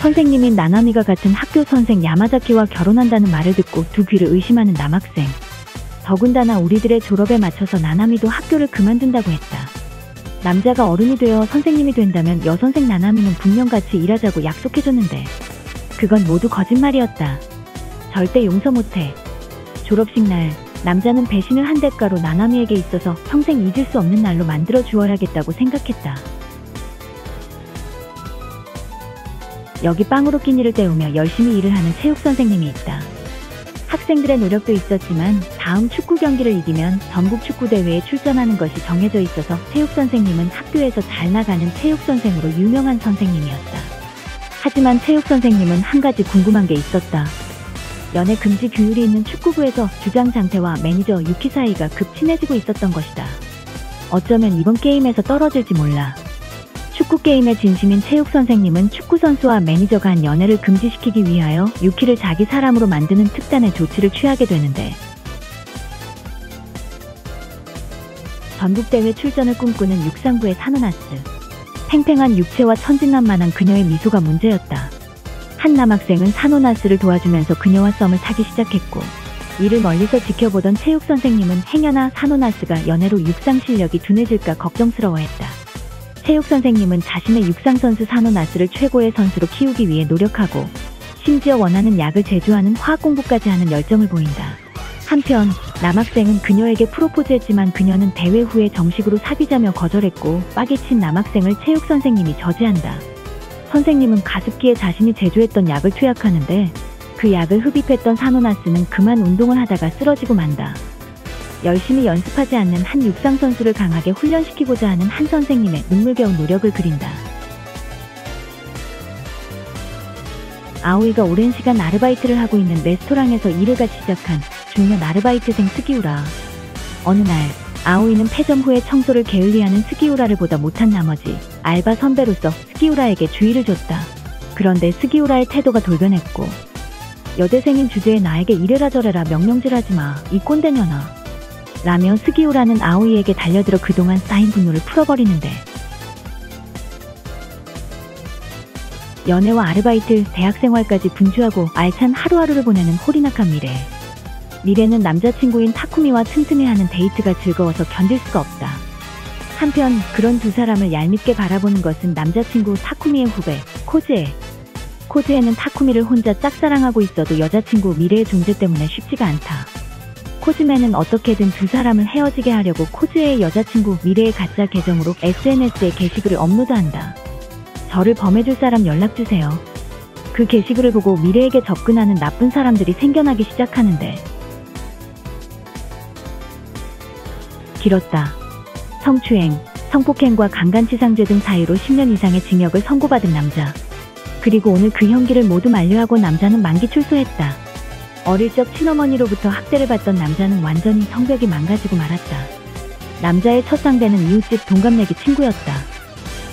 선생님인 나나미가 같은 학교 선생 야마자키와 결혼한다는 말을 듣고 두 귀를 의심하는 남학생. 더군다나 우리들의 졸업에 맞춰서 나나미도 학교를 그만둔다고 했다. 남자가 어른이 되어 선생님이 된다면 여선생 나나미는 분명 같이 일하자고 약속해줬는데 그건 모두 거짓말이었다. 절대 용서 못해. 졸업식 날 남자는 배신을 한 대가로 나나미에게 있어서 평생 잊을 수 없는 날로 만들어 주어야겠다고 생각했다. 여기 빵으로 끼니를 때우며 열심히 일을 하는 체육선생님이 있다. 학생들의 노력도 있었지만 다음 축구 경기를 이기면 전국 축구대회에 출전하는 것이 정해져 있어서 체육선생님은 학교에서 잘 나가는 체육선생으로 유명한 선생님이었다. 하지만 체육선생님은 한 가지 궁금한 게 있었다. 연애 금지 규율이 있는 축구부에서 주장 장태와 매니저 유키 사이가 급 친해지고 있었던 것이다. 어쩌면 이번 게임에서 떨어질지 몰라. 축구 게임의 진심인 체육 선생님은 축구 선수와 매니저가 한 연애를 금지시키기 위하여 유키를 자기 사람으로 만드는 특단의 조치를 취하게 되는데, 전국대회 출전을 꿈꾸는 육상부의 사노나스. 팽팽한 육체와 천진난만한 그녀의 미소가 문제였다. 한 남학생은 사노나스를 도와주면서 그녀와 썸을 타기 시작했고, 이를 멀리서 지켜보던 체육 선생님은 행여나 사노나스가 연애로 육상 실력이 둔해질까 걱정스러워했다. 체육 선생님은 자신의 육상 선수 사노나스를 최고의 선수로 키우기 위해 노력하고, 심지어 원하는 약을 제조하는 화학 공부까지 하는 열정을 보인다. 한편 남학생은 그녀에게 프로포즈했지만 그녀는 대회 후에 정식으로 사귀자며 거절했고, 빡이 친 남학생을 체육 선생님이 저지한다. 선생님은 가습기에 자신이 제조했던 약을 투약하는데, 그 약을 흡입했던 사노나스는 그만 운동을 하다가 쓰러지고 만다. 열심히 연습하지 않는 한 육상 선수를 강하게 훈련시키고자 하는 한 선생님의 눈물겨운 노력을 그린다. 아오이가 오랜 시간 아르바이트를 하고 있는 레스토랑에서 일을 같이 시작한 중년 아르바이트생 스기우라. 어느 날 아오이는 폐점 후에 청소를 게을리하는 스기우라를 보다 못한 나머지 알바 선배로서 스기우라에게 주의를 줬다. 그런데 스기우라의 태도가 돌변했고, 여대생인 주제에 나에게 이래라 저래라 명령질하지마, 이 꼰대년아 라며 스기우라는 아오이에게 달려들어 그동안 쌓인 분노를 풀어버리는데, 연애와 아르바이트, 대학생활까지 분주하고 알찬 하루하루를 보내는 호리나카 미래. 미래는 남자친구인 타쿠미와 틈틈이 하는 데이트가 즐거워서 견딜 수가 없다. 한편 그런 두 사람을 얄밉게 바라보는 것은 남자친구 타쿠미의 후배 코즈에. 코즈에는 타쿠미를 혼자 짝사랑하고 있어도 여자친구 미래의 존재 때문에 쉽지가 않다. 코즈메는 어떻게든 두 사람을 헤어지게 하려고 코즈의 여자친구 미래의 가짜 계정으로 SNS에 게시글을 업로드한다. 저를 범해줄 사람 연락주세요. 그 게시글을 보고 미래에게 접근하는 나쁜 사람들이 생겨나기 시작하는데, 길었다. 성추행, 성폭행과 강간치상죄 등 사유로 10년 이상의 징역을 선고받은 남자. 그리고 오늘 그 형기를 모두 만료하고 남자는 만기 출소했다. 어릴 적 친어머니로부터 학대를 받던 남자는 완전히 성벽이 망가지고 말았다. 남자의 첫 상대는 이웃집 동갑내기 친구였다.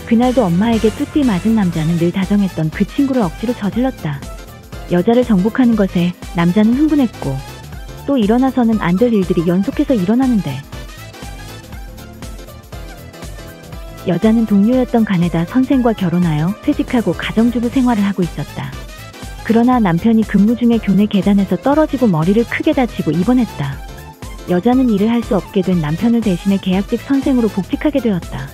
그날도 엄마에게 뚜띠 맞은 남자는 늘 다정했던 그 친구를 억지로 저질렀다. 여자를 정복하는 것에 남자는 흥분했고, 또 일어나서는 안 될 일들이 연속해서 일어나는데, 여자는 동료였던 가네다 선생과 결혼하여 퇴직하고 가정주부 생활을 하고 있었다. 그러나 남편이 근무 중에 교내 계단에서 떨어지고 머리를 크게 다치고 입원했다. 여자는 일을 할 수 없게 된 남편을 대신해 계약직 선생으로 복직하게 되었다.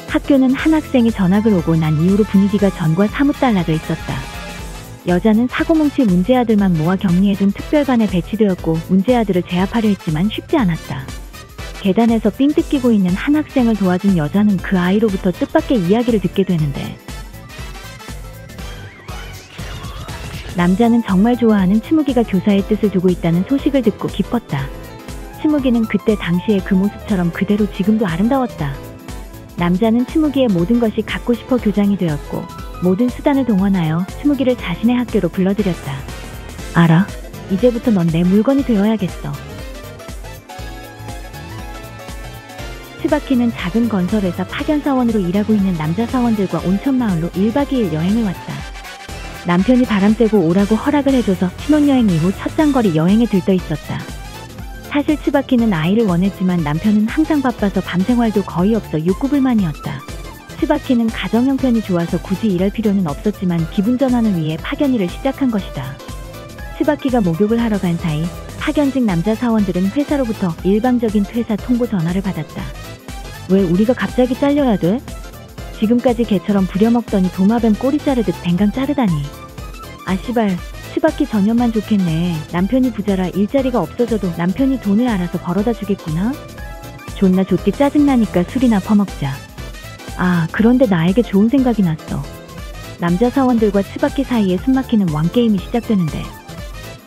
학교는 한 학생이 전학을 오고 난 이후로 분위기가 전과 사뭇 달라져 있었다. 여자는 사고뭉치 문제아들만 모아 격리해둔 특별반에 배치되었고, 문제아들을 제압하려 했지만 쉽지 않았다. 계단에서 삥 뜯기고 있는 한 학생을 도와준 여자는 그 아이로부터 뜻밖의 이야기를 듣게 되는데, 남자는 정말 좋아하는 츠무기가 교사의 뜻을 두고 있다는 소식을 듣고 기뻤다. 츠무기는 그때 당시의 그 모습처럼 그대로 지금도 아름다웠다. 남자는 츠무기의 모든 것이 갖고 싶어 교장이 되었고, 모든 수단을 동원하여 츠무기를 자신의 학교로 불러들였다. 알아? 이제부터 넌 내 물건이 되어야겠어. 츠바키는 작은 건설회사 파견사원으로 일하고 있는 남자 사원들과 온천마을로 1박 2일 여행을 왔다. 남편이 바람 쐬고 오라고 허락을 해줘서 신혼여행 이후 첫 장거리 여행에 들떠 있었다. 사실 츠바키는 아이를 원했지만 남편은 항상 바빠서 밤 생활도 거의 없어 육구불만이었다. 츠바키는 가정 형편이 좋아서 굳이 일할 필요는 없었지만 기분 전환을 위해 파견 일을 시작한 것이다. 츠바키가 목욕을 하러 간 사이 파견직 남자 사원들은 회사로부터 일방적인 퇴사 통보 전화를 받았다. 왜 우리가 갑자기 잘려야 돼? 지금까지 개처럼 부려먹더니 도마뱀 꼬리 자르듯 뱅강 자르다니. 아 씨발, 츠바키 전혀만 좋겠네. 남편이 부자라 일자리가 없어져도 남편이 돈을 알아서 벌어다 주겠구나. 존나 좆띠 짜증나니까 술이나 퍼먹자. 아, 그런데 나에게 좋은 생각이 났어. 남자 사원들과 츠바키 사이에 숨막히는 왕게임이 시작되는데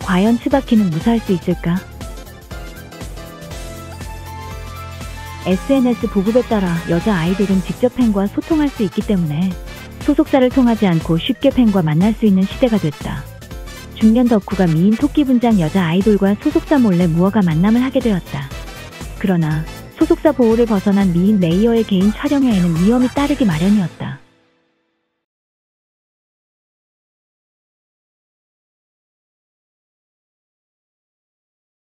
과연 츠바키는 무사할 수 있을까? SNS 보급에 따라 여자 아이돌은 직접 팬과 소통할 수 있기 때문에 소속사를 통하지 않고 쉽게 팬과 만날 수 있는 시대가 됐다. 중년 덕후가 미인 토끼 분장 여자 아이돌과 소속사 몰래 무허가 만남을 하게 되었다. 그러나 소속사 보호를 벗어난 미인 레이어의 개인 촬영회에는 위험이 따르기 마련이었다.